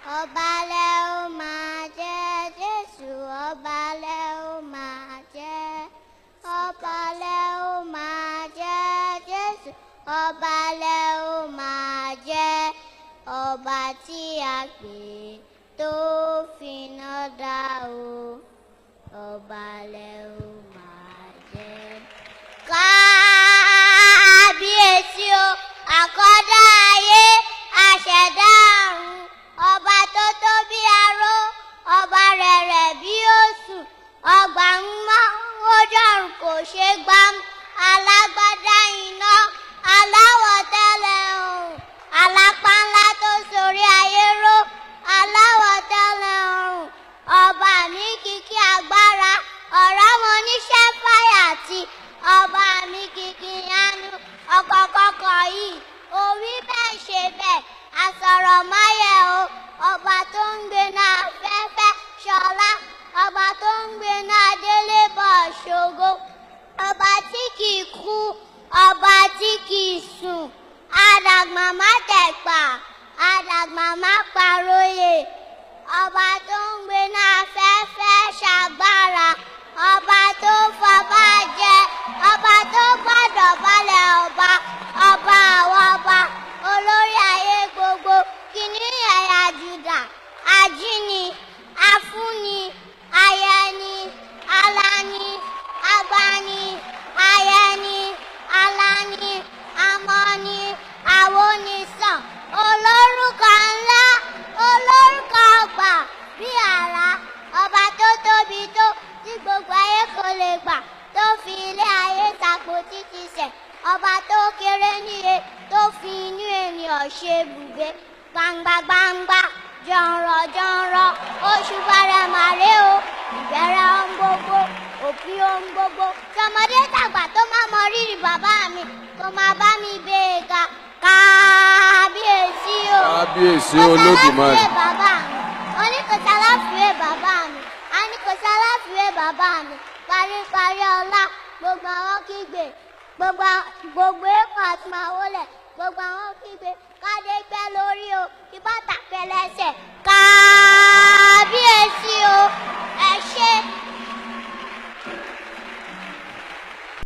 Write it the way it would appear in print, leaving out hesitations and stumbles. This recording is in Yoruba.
ọba lẹ ó máa jẹ́ Jésù, ọba lẹ ó máa jẹ́, ọba lẹ ó máa jẹ́ Jésù, ọba lẹ ó máa jẹ́, ọba tí a pè tó finá dá o, ọba lẹ ó máa jẹ́. Kábíyèsí o, àkọ́dá ayé, àṣẹ̀dá ọ̀run, ọba tó tó bí aró, ọba rẹ̀rẹ̀ bí òṣùn, ọgbà ń mọ́ ojú ọ̀run kò ṣe gbám, alágbádá iná, aláwọ̀ tẹ́lẹ̀ ọ̀run, alápá ńlá tó sorí ayé ró, aláwọ̀ tẹ́lẹ̀ ọ̀run, ọba mi kìkì agbára, ọ̀rọ̀ mọ oníṣẹ́ fáyàtì, ọba mi kìkì yanu, ọ̀kọ̀kọ̀kọ̀ yìí, orí bẹ́ẹ̀ ṣe bẹ́ẹ̀, àsọ̀rọ̀ máyẹ̀ o, ọba tó ń gbé náà fẹ́fẹ́ ṣọlá, ọba tó ń gbé náà délé bọ̀ ṣògo, ọba tí kìí kú, ọba tí kìí sùn, àdàgbà má tẹ̀pà, àdàgbà má paróyè, ọba tó ń gbé náà fẹ́fẹ́ ṣàgbára, ọba tó fọba jẹ, ọba tó gbọ́dọ̀ balẹ̀ ọba, ọba àwọn ọba, olórí ayé gbogbo, kìnìún ẹ̀yà Júdà, ajíni, afúni, ayẹni, alani, agbani, ayẹni, alani, amọ̀ni, àwọnisàn, olórúkọ ńlá, olórúkọ ọgbà bí àrá, ọba tó tóbi tó tí gbogbo ayé kò lè gbà, tó fi ilé ayé sàpò títí sẹ̀, ọba tó kéré níye tó fi inú ènìyàn ṣe ibùgbé, gbangba gbangba, jọ̀ǹrọ̀ jọ̀ǹrọ̀, oṣù bàrẹ̀ màrè o, ìbẹ̀rẹ̀ ohun gbogbo, òpin ohun gbogbo, tọmọdé tàgbà tó máa mọ rírì bàbá mi, kó máa bá mi gbé e ga. Kábíyèsí o, kábíyèsí Olódùmarè. bàbá mi, wọ́n ní kò sáláfìwé bàbá mi, a ní kò sáláfìwé bàbá mi, paríparí ọlá, gbogbo àwọn kígbe, gbogbo èèkàn àti màá wọlé, gbogbo àwọn kígbe, kádé pẹ́ lórí o, kí bàtà pẹ́ lẹ́sẹ̀,